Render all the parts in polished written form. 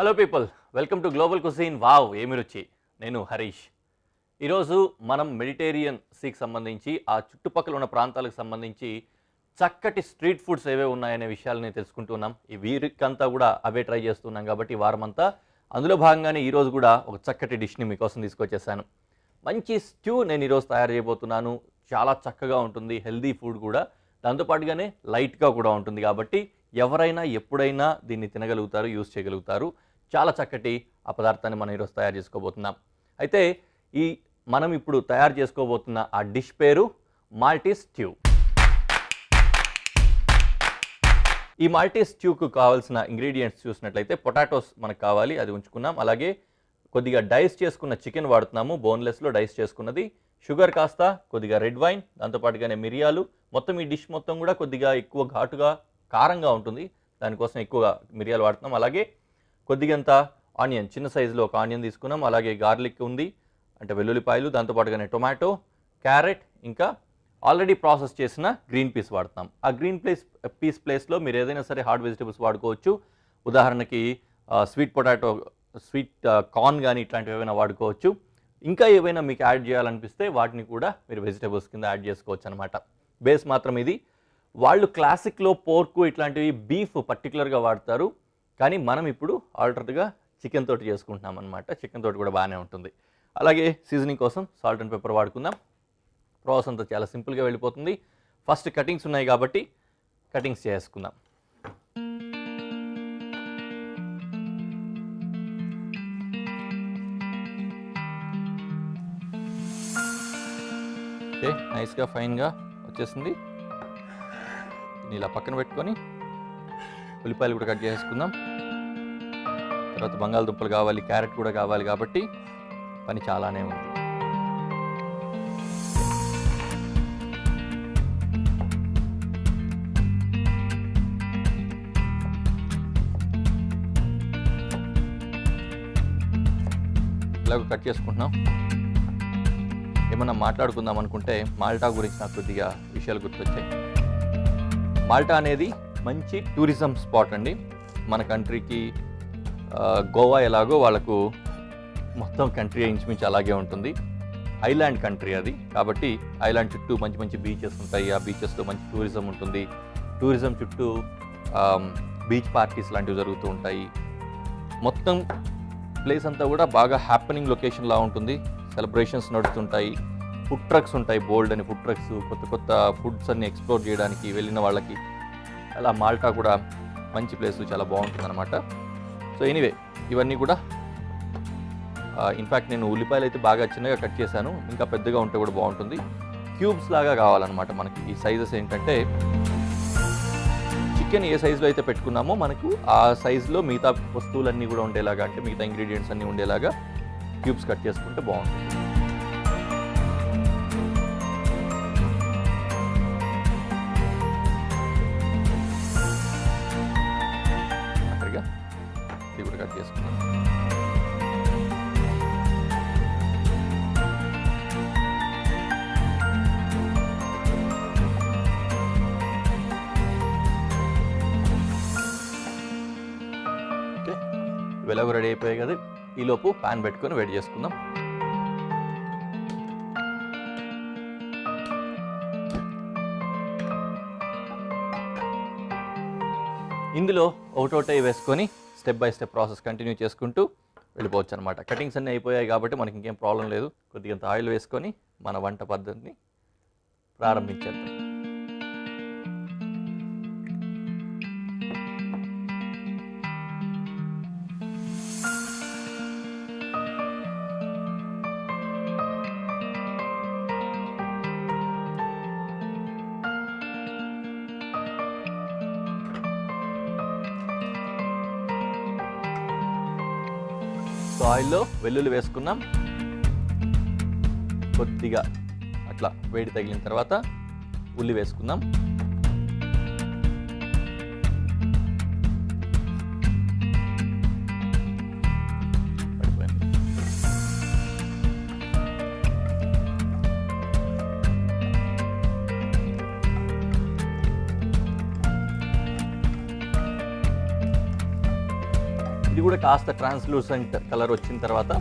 Hello people, welcome to global cuisine. Wow ఏమి రుచి. నేను హరీష్. ఈరోజు మనం మెడిటేరియన్ సీకి సంబంధించి ఆ చుట్టుపక్కల ఉన్న ప్రాంతాలకు సంబంధించి చక్కటి స్ట్రీట్ ఫుడ్స్ ఏవే ఉన్నాయనే విషయాలని తెలుసుకుంటున్నాం. ఈ వీరికంతా కూడా అవే ట్రై చేస్తున్నాం కాబట్టి వారమంతా అందులో భాగంగానే ఈరోజు కూడా ఒక చక్కటి డిష్ని మీకోసం తీసుకొచ్చేసాను. మంచి స్ట్యూ నేను ఈరోజు తయారు చేయబోతున్నాను. చాలా చక్కగా ఉంటుంది, హెల్దీ ఫుడ్ కూడా, దాంతోపాటుగానే లైట్గా కూడా ఉంటుంది కాబట్టి ఎవరైనా ఎప్పుడైనా దీన్ని తినగలుగుతారు, యూజ్ చేయగలుగుతారు. చాలా చక్కటి ఆ పదార్థాన్ని మనం ఈరోజు తయారు చేసుకోబోతున్నాం. అయితే మనం ఇప్పుడు తయారు చేసుకోబోతున్న ఆ డిష్ పేరు మాల్టీస్ స్ట్యూ. ఈ మాల్టీస్ స్ట్యూకు కావాల్సిన ఇంగ్రీడియంట్స్ చూసినట్లయితే పొటాటోస్ మనకు కావాలి, అది ఉంచుకున్నాం. అలాగే కొద్దిగా డైస్ చేసుకున్న చికెన్ వాడుతున్నాము, బోన్లెస్లో డైస్ చేసుకున్నది. షుగర్ కాస్త, కొద్దిగా రెడ్ వైన్, దాంతోపాటుగానే మిరియాలు. మొత్తం ఈ డిష్ మొత్తం కూడా కొద్దిగా ఎక్కువ ఘాటుగా కారంగా ఉంటుంది, దానికోసం ఎక్కువగా మిరియాలు వాడుతున్నాం. అలాగే కొద్దిగంత ఆనియన్, చిన్న సైజులో ఒక ఆనియన్ తీసుకున్నాం. అలాగే గార్లిక్ ఉంది, అంటే వెల్లుల్లిపాయలు, దాంతోపాటుగానే టొమాటో, క్యారెట్, ఇంకా ఆల్రెడీ ప్రాసెస్ చేసిన గ్రీన్ పీస్ వాడుతున్నాం. ఆ గ్రీన్ పీస్ ప్లేస్లో మీరు ఏదైనా సరే హార్డ్ వెజిటబుల్స్ వాడుకోవచ్చు. ఉదాహరణకి స్వీట్ పొటాటో, స్వీట్ కార్న్ కానీ ఇట్లాంటివి ఏమైనా వాడుకోవచ్చు. ఇంకా ఏవైనా మీకు యాడ్ చేయాలనిపిస్తే వాటిని కూడా మీరు వెజిటబుల్స్ కింద యాడ్ చేసుకోవచ్చు అనమాట. బేస్ మాత్రం ఇది. వాళ్ళు క్లాసిక్లో పోర్కు ఇట్లాంటివి బీఫ్ పర్టికులర్గా వాడతారు, కానీ మనం ఇప్పుడు ఆల్టర్గా చికెన్ తోటి చేసుకుంటున్నాం అనమాట. చికెన్ తోటి కూడా బాగానే ఉంటుంది. అలాగే సీజనింగ్ కోసం సాల్ట్ అండ్ పెప్పర్ వాడుకుందాం. ప్రాసెస్ అంతా చాలా సింపుల్గా వెళ్ళిపోతుంది. ఫస్ట్ కటింగ్స్ ఉన్నాయి కాబట్టి కటింగ్స్ చేసుకుందాం. ఓకే, నైస్గా ఫైన్గా వచ్చేసింది. ఇలా పక్కన పెట్టుకొని ఉల్లిపాయలు కూడా కట్ చేసుకుందాం. తర్వాత బంగాళదుంపలు కావాలి, క్యారెట్ కూడా కావాలి కాబట్టి పని చాలానే ఉంది. ఇలాగ కట్ చేసుకుంటున్నాం. ఏమన్నా మాట్లాడుకుందాం అనుకుంటే మాల్టా గురించి నాకు కొద్దిగా విషయాలు గుర్తొచ్చాయి. మాల్టా అనేది మంచి టూరిజం స్పాట్ అండి. మన కంట్రీకి గోవా ఎలాగో వాళ్ళకు మొత్తం కంట్రీ ఇంచుమించు అలాగే ఉంటుంది. ఐలాండ్ కంట్రీ అది, కాబట్టి ఐలాండ్ చుట్టూ మంచి మంచి బీచెస్ ఉంటాయి. ఆ బీచెస్లో మంచి టూరిజం ఉంటుంది. టూరిజం చుట్టూ బీచ్ పార్టీస్ లాంటివి జరుగుతూ ఉంటాయి. మొత్తం ప్లేస్ అంతా కూడా బాగా హ్యాపెనింగ్ లొకేషన్లా ఉంటుంది. సెలబ్రేషన్స్ నడుస్తుంటాయి. ఫుడ్ ట్రక్స్ ఉంటాయి, బోల్డ్ అని ఫుడ్ ట్రక్స్, కొత్త కొత్త ఫుడ్స్ అన్ని ఎక్స్ప్లోర్ చేయడానికి వెళ్ళిన వాళ్ళకి. అలా మాల్టా కూడా మంచి ప్లేస్, చాలా బాగుంటుంది అనమాట. సో ఎనీవే, ఇవన్నీ కూడా ఇన్ఫ్యాక్ట్ నేను ఉల్లిపాయలు అయితే బాగా చిన్నగా కట్ చేశాను. ఇంకా పెద్దగా ఉంటే కూడా బాగుంటుంది. క్యూబ్స్ లాగా కావాలన్నమాట మనకి. ఈ సైజెస్ ఏంటంటే చికెన్ ఏ సైజులో అయితే పెట్టుకున్నామో మనకు ఆ సైజులో మిగతా వస్తువులన్నీ కూడా ఉండేలాగా, అంటే మిగతా ఇంగ్రీడియంట్స్ అన్నీ ఉండేలాగా క్యూబ్స్ కట్ చేసుకుంటే బాగుంటుంది. అక్కడిగా ఇది కూడా కట్ చేసుకున్నాం. ఓకే, వెలగు రెడీ అయిపోయాయి కదా. ఈలోపు ప్యాన్ పెట్టుకొని వేడి చేసుకుందాం. ఇందులో ఒకటోటే వేసుకొని step by step process continue చేసుకుంటూ వెళ్ళిపోవచ్చు అనమాట. కటింగ్స్ అన్నీ అయిపోయాయి కాబట్టి మనకి ఇంకేం ప్రాబ్లం లేదు. కొద్దిగా ఆయిల్ వేసుకొని మన వంట పద్ధతిని ప్రారంభించేద్దాం. ఆయిల్లో వెల్లుల్లి వేసుకున్నాం. కొద్దిగా అట్లా వేడి తగిలిన తర్వాత ఉల్లి వేసుకుందాం. ఇది ఇది కూడా కాస్త ట్రాన్స్లూసెంట్ కలర్ వచ్చిన తర్వాత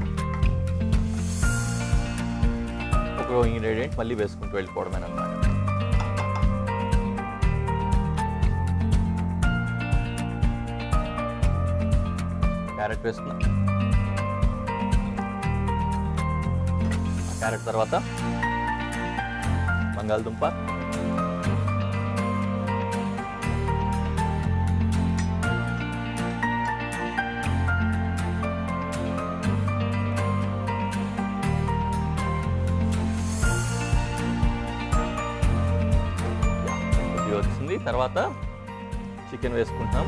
ఒక ఇంగ్రీడియంట్ మళ్ళీ వేసుకుంటూ వెళ్ళిపోవడమేనమాట. క్యారెట్ వేస్తున్నా. క్యారెట్ తర్వాత బంగాళదుంప, వచ్చింది. తర్వాత చికెన్ వేసుకుంటాం.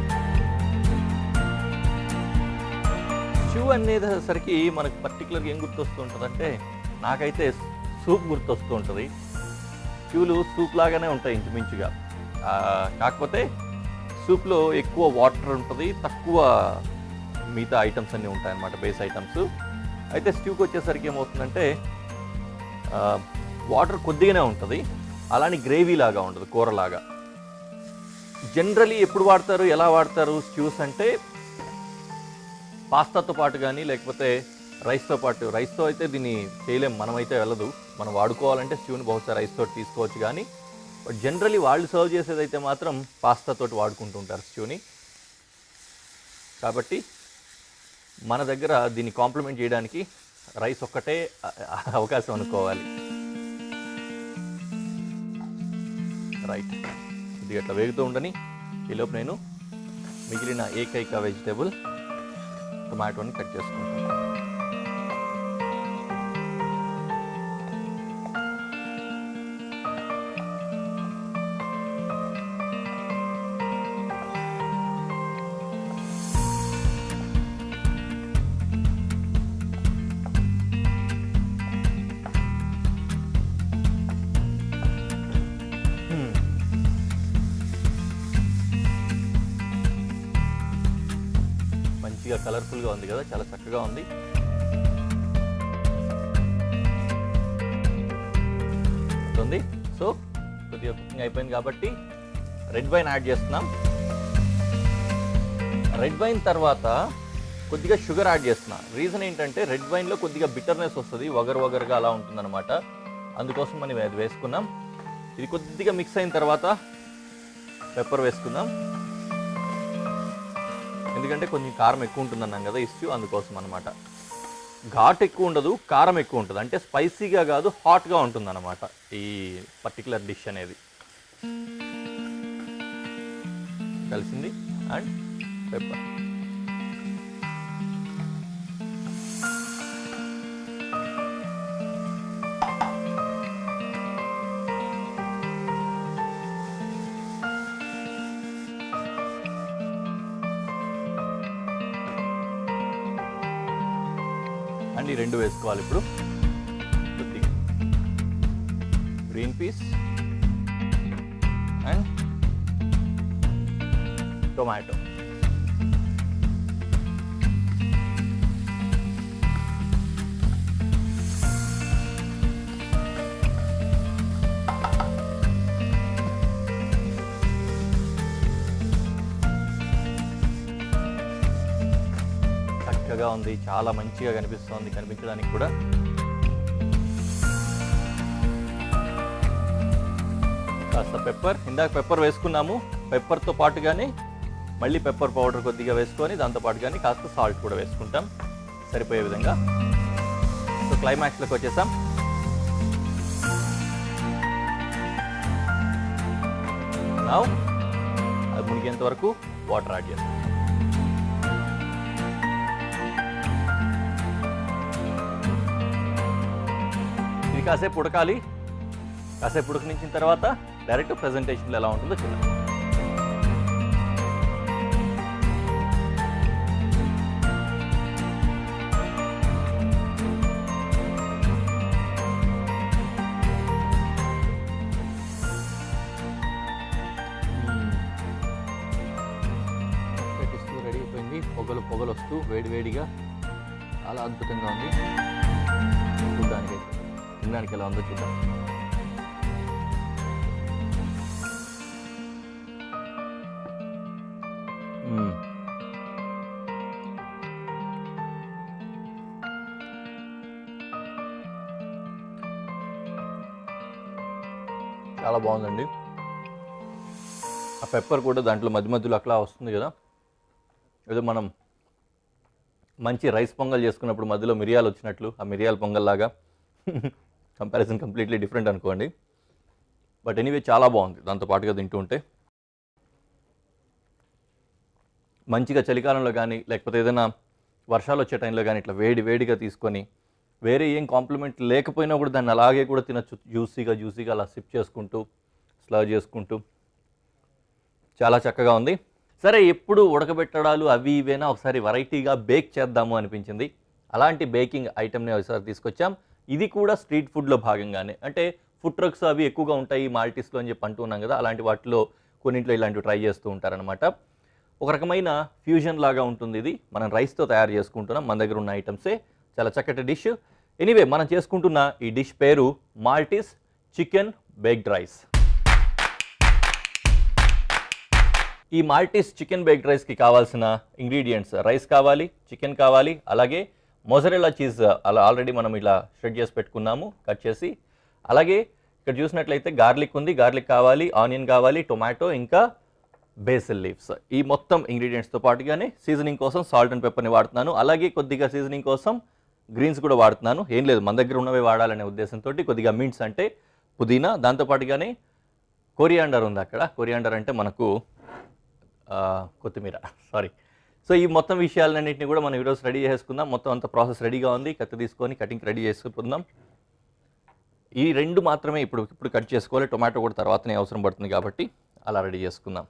స్ట్యూ అనేసరికి మనకు పర్టికులర్గా ఏం గుర్తొస్తూ ఉంటుందంటే, నాకైతే సూప్ గుర్తొస్తూ ఉంటుంది. స్ట్యూలు సూప్ లాగానే ఉంటాయి ఇంచుమించుగా, కాకపోతే సూప్లో ఎక్కువ వాటర్ ఉంటుంది, తక్కువ మిగతా ఐటమ్స్ అన్నీ ఉంటాయి అన్నమాట, బేస్ ఐటమ్స్. అయితే స్ట్యూకి వచ్చేసరికి ఏమవుతుందంటే వాటర్ కొద్దిగానే ఉంటుంది, అలానే గ్రేవీ లాగా ఉండదు, కూరలాగా. జనరలీ ఎప్పుడు వాడతారు, ఎలా వాడతారు స్ట్యూస్ అంటే, పాస్తాతో పాటు కానీ లేకపోతే రైస్తో పాటు. రైస్తో అయితే దీన్ని చేయలేం, మనమైతే వెళ్ళదు. మనం వాడుకోవాలంటే స్ట్యూని బహుశా రైస్తో తీసుకోవచ్చు కానీ, బట్ జనరలీ వాళ్ళు సర్వ్ చేసేదైతే మాత్రం పాస్తాతోటి వాడుకుంటూ ఉంటారు స్ట్యూని. కాబట్టి మన దగ్గర దీన్ని కాంప్లిమెంట్ చేయడానికి రైస్ ఒక్కటే అవకాశం అనుకోవాలి. రైట్, ఇది అట్లా వేగుతూ ఉండని ఈలోపు నేను మిగిలిన ఏకైక వెజిటేబుల్ టొమాటోని కట్ చేసుకుంటాను. మంచిగా కలర్ఫుల్గా ఉంది కదా, చాలా చక్కగా ఉంది. సో కొద్దిగా కుకింగ్ అయిపోయింది కాబట్టి రెడ్ వైన్ యాడ్ చేస్తున్నాం. రెడ్ వైన్ తర్వాత కొద్దిగా షుగర్ యాడ్ చేస్తున్నా. రీజన్ ఏంటంటే రెడ్ వైన్లో కొద్దిగా బిటర్నెస్ వస్తుంది, వగరుగా అలా ఉంటుందన్నమాట. అందుకోసం మనం అది వేసుకున్నాం. ఇది కొద్దిగా మిక్స్ అయిన తర్వాత పెప్పర్ వేసుకుందాం, ఎందుకంటే కొంచెం కారం ఎక్కువ ఉంటుంది అన్నాం కదా ఇష్యూ, అందుకోసం అనమాట. ఘాట్ ఎక్కువ ఉండదు, కారం ఎక్కువ ఉంటుంది, అంటే స్పైసీగా కాదు హాట్గా ఉంటుంది అన్నమాట ఈ పర్టికులర్ డిష్ అనేది. కలిసింది అండ్ పెప్పర్. అండ్ ఈ రెండు వేసుకోవాలి ఇప్పుడు. కొద్దిగా గ్రీన్ పీస్ అండ్ టొమాటో. చక్కగా ఉంది, చాలా మంచిగా కనిపిస్తుంది, కనిపించడానికి కూడా. కాస్త పెప్పర్, ఇందాక పెప్పర్ వేసుకున్నాము, పెప్పర్తో పాటుగానే మళ్ళీ పెప్పర్ పౌడర్ కొద్దిగా వేసుకొని దాంతోపాటు కానీ కాస్త సాల్ట్ కూడా వేసుకుంటాం సరిపోయే విధంగా. సో క్లైమాక్స్లోకి వచ్చేసాం. నౌ అది మునిగేంత వరకు వాటర్ యాడ్ చేస్తాం. ఇది కాసేపు ఉడకాలి. కాసేపు ఉడకనించిన తర్వాత డైరెక్ట్ ప్రెజెంటేషన్లో ఎలా ఉంటుందో చూద్దాం. రెడీ అయిపోయింది, పొగలు వస్తూ వేడివేడిగా చాలా అద్భుతంగా ఉంది. చూడడానికి తినడానికి ఎలా ఉందో చూద్దాం. చాలా బాగుందండి. ఆ పెప్పర్ కూడా దాంట్లో మధ్య మధ్యలో అట్లా వస్తుంది కదా, ఏదో మనం మంచి రైస్ పొంగల్ చేసుకున్నప్పుడు మధ్యలో మిరియాలు వచ్చినట్లు, ఆ మిరియాల పొంగల్ లాగా. కంపారిజన్ కంప్లీట్లీ డిఫరెంట్ అనుకోండి. బట్ ఎనీవే చాలా బాగుంది దాంతో పాటుగా తింటూ ఉంటే. మంచిగా చలికాలంలో కానీ లేకపోతే ఏదైనా వర్షాలు వచ్చే టైంలో కానీ ఇట్లా వేడిగా తీసుకొని వేరే ఏం కాంప్లిమెంట్ లేకపోయినా కూడా దాన్ని అలాగే కూడా తినచ్చు. జ్యూసీగా అలా సిప్ చేసుకుంటూ స్లర్వ్ చేసుకుంటూ చాలా చక్కగా ఉంది. సరే, ఎప్పుడు ఉడకబెట్టడాలు అవి ఇవేనా, ఒకసారి వెరైటీగా బేక్ చేద్దాము అనిపించింది. అలాంటి బేకింగ్ ఐటెంని ఒకసారి తీసుకొచ్చాం. ఇది కూడా స్ట్రీట్ ఫుడ్లో భాగంగానే, అంటే ఫుడ్ ట్రక్స్ అవి ఎక్కువగా ఉంటాయి మాల్టీస్లో అని చెప్పి అంటున్నాం కదా, అలాంటి వాటిలో కొన్నింట్లో ఇలాంటివి ట్రై చేస్తూ ఉంటారనమాట. ఒక రకమైన ఫ్యూజన్ లాగా ఉంటుంది. ఇది మనం రైస్తో తయారు చేసుకుంటున్నాం, మన దగ్గర ఉన్న ఐటమ్సే. చాలా చక్కటి డిష్. ఎనీవే, మనం చేసుకుంటున్న ఈ డిష్ పేరు మాల్టీస్ చికెన్ బేక్డ్ రైస్. ఈ మాల్టీస్ చికెన్ బేక్డ్ రైస్కి కావాల్సిన ఇంగ్రీడియంట్స్: రైస్ కావాలి, చికెన్ కావాలి, అలాగే మొజరెల్లా చీజ్ అలా ఆల్రెడీ మనం ఇలా షెడ్ చేసి పెట్టుకున్నాము కట్ చేసి. అలాగే ఇక్కడ చూసినట్లయితే గార్లిక్ ఉంది, గార్లిక్ కావాలి, ఆనియన్ కావాలి, టొమాటో, ఇంకా బేసిల్ లీవ్స్. ఈ మొత్తం ఇంగ్రీడియంట్స్తో పాటుగానే సీజనింగ్ కోసం సాల్ట్ అండ్ పెప్పర్ని వాడుతున్నాను. అలాగే కొద్దిగా సీజనింగ్ కోసం గ్రీన్స్ కూడా వాడుతున్నాను. ఏం లేదు, మన దగ్గర ఉన్నవే వాడాలనే ఉద్దేశంతో కొద్దిగా మింట్స్ అంటే పుదీనా, దాంతోపాటుగానే కొరియాండర్ ఉంది అక్కడ. కొరియాండర్ అంటే మనకు కొత్తిమీర, సారీ. సో ఈ మొత్తం విషయాలన్నింటినీ కూడా మనం ఈరోజు రెడీ చేసుకుందాం. మొత్తం అంత ప్రాసెస్ రెడీగా ఉంది. కత్తి తీసుకొని కటింగ్ రెడీ చేసుకుందాం. ఈ రెండు మాత్రమే ఇప్పుడు కట్ చేసుకోవాలి. టొమాటో కూడా తర్వాతనే అవసరం పడుతుంది కాబట్టి అలా రెడీ చేసుకుందాం.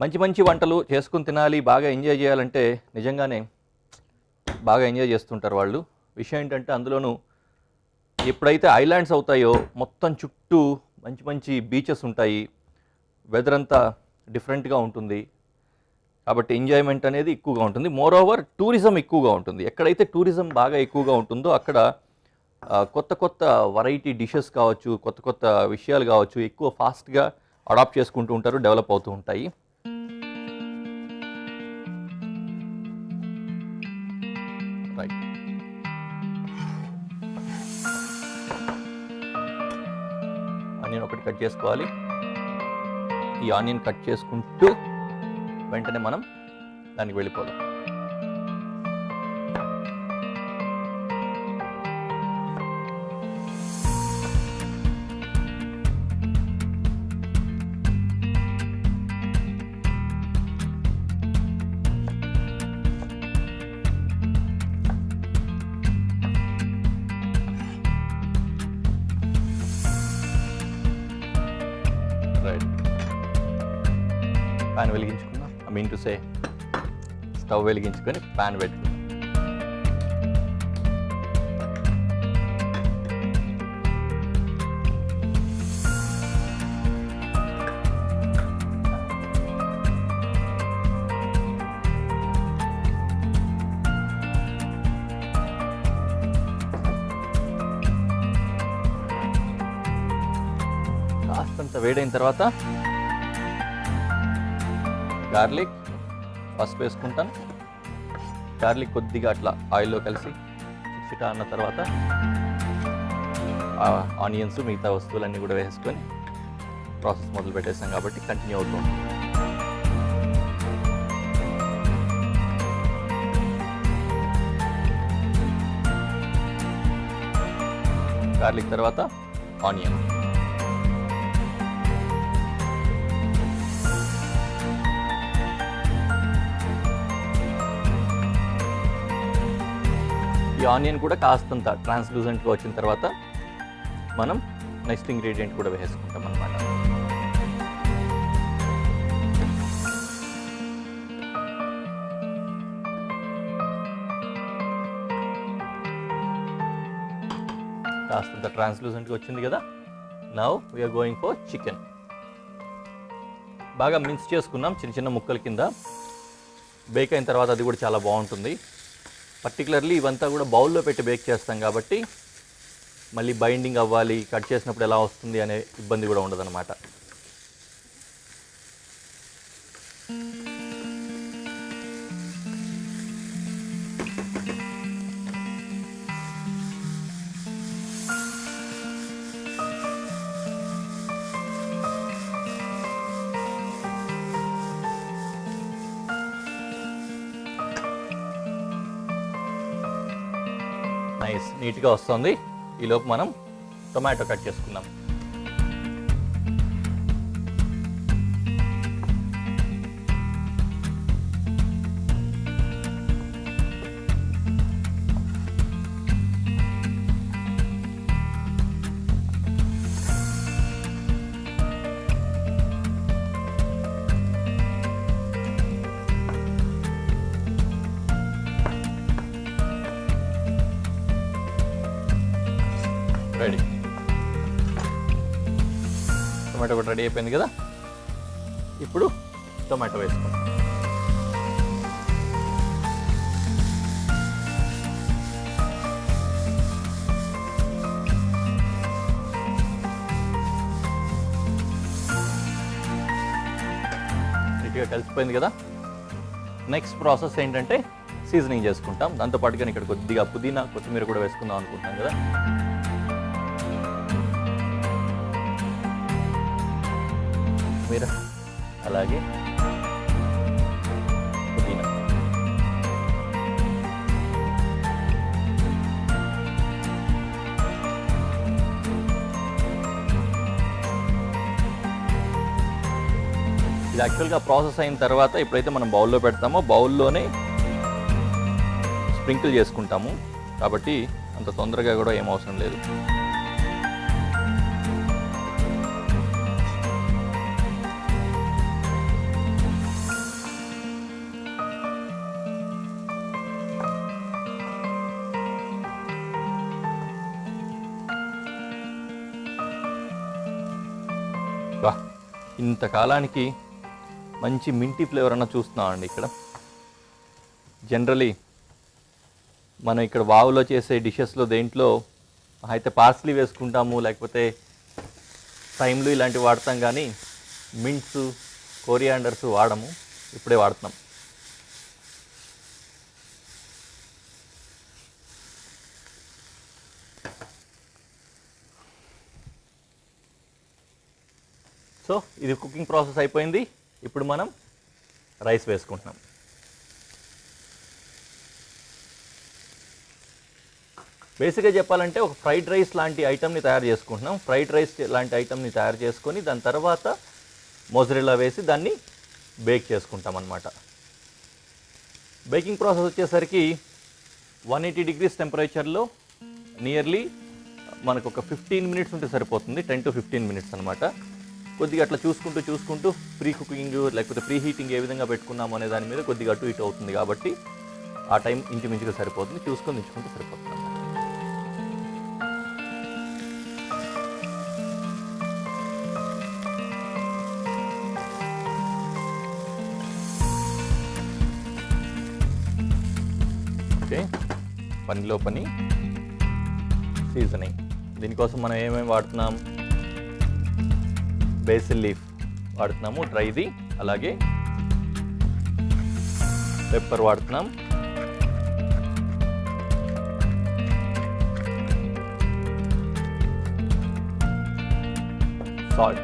మంచి వంటలు చేసుకుని తినాలి, బాగా ఎంజాయ్ చేయాలంటే నిజంగానే బాగా ఎంజాయ్ చేస్తుంటారు వాళ్ళు. విషయం ఏంటంటే అందులోనూ ఎప్పుడైతే ఐలాండ్స్ అవుతాయో మొత్తం చుట్టూ మంచి బీచెస్ ఉంటాయి, వెదర్ అంతా డిఫరెంట్గా ఉంటుంది, కాబట్టి ఎంజాయ్మెంట్ అనేది ఎక్కువగా ఉంటుంది. మోర్ ఓవర్ టూరిజం ఎక్కువగా ఉంటుంది. ఎక్కడైతే టూరిజం బాగా ఎక్కువగా ఉంటుందో అక్కడ కొత్త వెరైటీ డిషెస్ కావచ్చు, కొత్త విషయాలు కావచ్చు ఎక్కువ ఫాస్ట్గా అడాప్ట్ చేసుకుంటూ ఉంటారు, డెవలప్ అవుతూ ఉంటాయి. రైట్, ఆనియన్ ఒకటి కట్ చేసుకోవాలి. ఈ ఆనియన్ కట్ చేసుకుంటూ వెంటనే మనం దానికి వెళ్ళిపోదాం. రైట్, ప్యాన్ వెలిగించుకుందాం. I mean to say stove వెలిగించుకొని ప్యాన్ పెట్టుకుందాం. కాస్తంత వేడైన తర్వాత గార్లిక్ పసుపు వేసుకుంటాను. గార్లిక్ కొద్దిగా అట్లా ఆయిల్లో కలిసి చిటా అన్న తర్వాత ఆనియన్స్ మిగతా వస్తువులన్నీ కూడా వేసుకొని ప్రాసెస్ మొదలు పెట్టేస్తాం కాబట్టి కంటిన్యూ అవుతూ ఉంటుంది. గార్లిక్ తర్వాత ఆనియన్, ఈ ఆనియన్ కూడా కాస్తంత ట్రాన్స్లూజెంట్గా వచ్చిన తర్వాత మనం నెక్స్ట్ ఇంగ్రీడియంట్ కూడా వేసుకుంటాం అన్నమాట. కాస్తంత ట్రాన్స్లూజెంట్గా వచ్చింది కదా. Now we're going for chicken. బాగా మిక్స్ చేసుకున్నాం చిన్న ముక్కల కింద. బేక్ అయిన తర్వాత అది కూడా చాలా బాగుంటుంది. పర్టికులర్లీ ఇవంతా కూడా బౌల్లో పెట్టి బేక్ చేస్తాం కాబట్టి మళ్ళీ బైండింగ్ అవ్వాలి, కట్ చేసినప్పుడు ఎలా వస్తుంది అనే ఇబ్బంది కూడా ఉండదన్నమాట. నైస్, నీట్గా వస్తుంది. ఈలోపు మనం టొమాటో కట్ చేసుకుందాం. రెడీ, టొమాటో కూడా రెడీ అయిపోయింది కదా. ఇప్పుడు టొమాటో వేసుకోండి. నీట్గా కలిసిపోయింది కదా. నెక్స్ట్ ప్రాసెస్ ఏంటంటే సీజనింగ్ చేసుకుంటాం. దాంతోపాటుగా ఇక్కడ కొద్దిగా పుదీనా కొత్తిమీర కూడా వేసుకుందాం అనుకుంటున్నాం కదా. కొత్తిమీర అలాగే పుదీనా. ఇది యాక్చువల్గా ప్రాసెస్ అయిన తర్వాత ఎప్పుడైతే మనం బౌల్లో పెడతామో బౌల్లోనే స్ప్రింకిల్ చేసుకుంటాము, కాబట్టి అంత తొందరగా కూడా ఏం అవసరం లేదు. ఇంతకాలానికి మంచి మింటి ఫ్లేవర్ అన్న చూస్తున్నామండి ఇక్కడ. జనరలీ మనం ఇక్కడ వావులో చేసే డిషెస్లో దేంట్లో అయితే పార్స్లీ వేసుకుంటాము, లేకపోతే థైమ్లు ఇలాంటివి వాడతాం, కానీ మింట్స్ కోరియాండర్స్ వాడము. ఇప్పుడే వాడుతున్నాం. సో ఇది కుకింగ్ ప్రాసెస్ అయిపోయింది. ఇప్పుడు మనం రైస్ వేసుకుంటున్నాం. బేసిక్గా చెప్పాలంటే ఒక ఫ్రైడ్ రైస్ లాంటి ఐటమ్ని తయారు చేసుకుంటున్నాం. ఫ్రైడ్ రైస్ లాంటి ఐటమ్ని తయారు చేసుకొని దాని తర్వాత మోజరెల్లా వేసి దాన్ని బేక్ చేసుకుంటాం అన్నమాట. బేకింగ్ ప్రాసెస్ వచ్చేసరికి 180 degrees టెంపరేచర్లో నియర్లీ మనకు ఒక 15 minutes ఉంటే సరిపోతుంది. 10 to 15 minutes అనమాట. కొద్దిగా అట్లా చూసుకుంటూ ప్రీ కుకింగ్ లేకపోతే ప్రీ హీటింగ్ ఏ విధంగా పెట్టుకున్నాము అనే దాని మీద కొద్దిగా అటు ఇటు అవుతుంది, కాబట్టి ఆ టైం ఇంచుమించుగా సరిపోతుంది. చూసుకొని ఉంచుకుంటే సరిపోతుంది. ఓకే, పనిలో పని సీజనింగ్. దీనికోసం మనం ఏమేమి వాడుతున్నాం? బేసిల్ లీఫ్ వాడుతున్నాము, డ్రైది. అలాగే పెప్పర్ వాడుతున్నాం, సాల్ట్,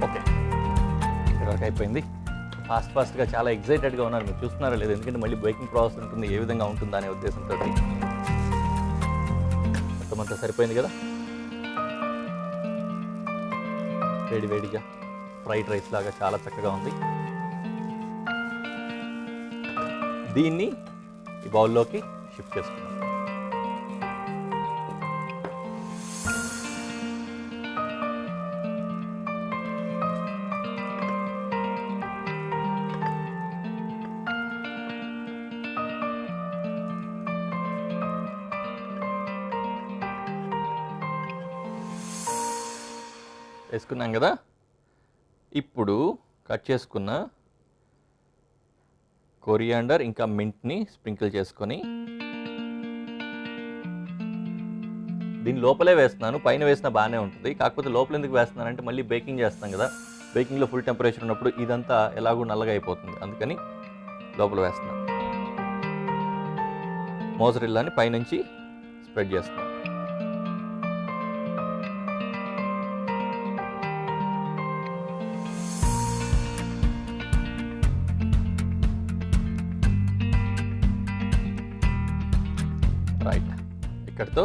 ఓకే. అయిపోయింది. ఫాస్ట్గా చాలా ఎగ్జైటెడ్గా ఉన్నారు. మీరు చూస్తున్నారా లేదు? ఎందుకంటే మళ్ళీ బేకింగ్ ప్రాసెస్ ఉంటుంది, ఏ విధంగా ఉంటుందా అనే ఉద్దేశంతో. మొత్తం అంతా సరిపోయింది కదా. వేడిగా ఫ్రైడ్ రైస్ లాగా చాలా చక్కగా ఉంది. దీన్ని ఈ బౌల్లోకి షిఫ్ట్ చేసుకున్నాం. వేసుకున్నాం కదా. ఇప్పుడు కట్ చేసుకున్న కొరియాండర్ ఇంకా మింట్ని స్ప్రింకిల్ చేసుకొని దీని లోపలే వేస్తున్నాను. పైన వేసినా బాగానే ఉంటుంది, కాకపోతే లోపల ఎందుకు వేస్తున్నానంటే మళ్ళీ బేకింగ్ చేస్తాం కదా. బేకింగ్లో ఫుల్ టెంపరేచర్ ఉన్నప్పుడు ఇదంతా ఎలాగో నల్లగా అయిపోతుంది, అందుకని లోపల వేస్తున్నాను. మోజరెల్లాని పైనుంచి స్ప్రెడ్ చేస్తున్నాను. ఇక్కడితో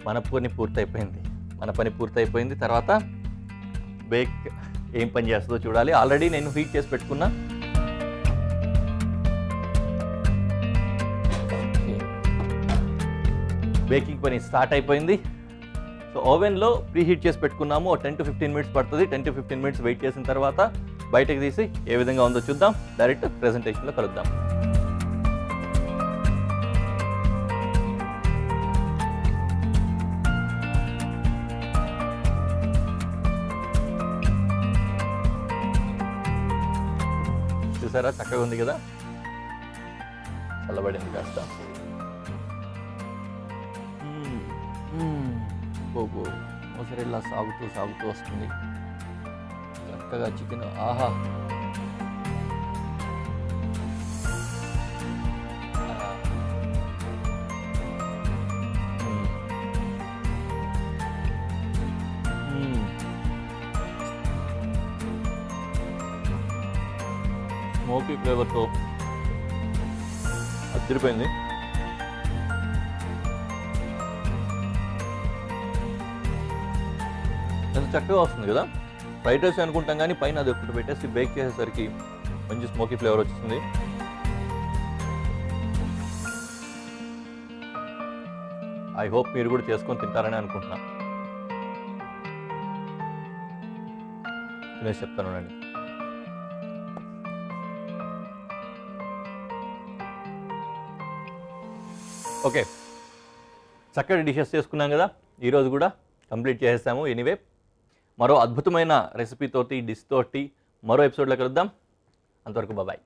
మన పని పూర్తయిపోయింది. తర్వాత బేక్ ఏం పని చేస్తుందో చూడాలి. ఆల్రెడీ నేను హీట్ చేసి పెట్టుకున్నా. బేకింగ్ పని స్టార్ట్ అయిపోయింది. సో ఓవెన్లో ప్రీ హీట్ చేసి పెట్టుకున్నాము. 10 to 15 minutes పడుతుంది. 10 to 15 minutes వెయిట్ చేసిన తర్వాత బయటకు తీసి ఏ విధంగా ఉందో చూద్దాం. డైరెక్ట్ ప్రెజెంటేషన్లో కలుద్దాం. చూసారా, చక్కగా ఉంది కదా, చల్లబడింది కాస్త. మొసరెల్లా సాగుతూ వస్తుంది చక్కగా చికెన్. ఆహా, స్మోకీ ఫ్లేవర్తో అదిరిపోయింది. ఎంత చక్కగా వస్తుంది కదా. ఫ్రైడ్ రైస్ అనుకుంటాం కానీ పైన అది ఒకటి పెట్టేసి బేక్ చేసేసరికి మంచి స్మోకీ ఫ్లేవర్ వచ్చింది. ఐ హోప్ మీరు కూడా చేసుకొని తింటారని అనుకుంటున్నా. తినేసి చెప్తాను అండి. ఓకే, చక్కటి డిషెస్ చేసుకున్నాం కదా. ఈరోజు కూడా కంప్లీట్ చేసేసాము. ఎనీవే, మరో అద్భుతమైన రెసిపీ తోటి, డిష్ తోటి మరో ఎపిసోడ్లో కలుద్దాం. అంతవరకు బాయ్.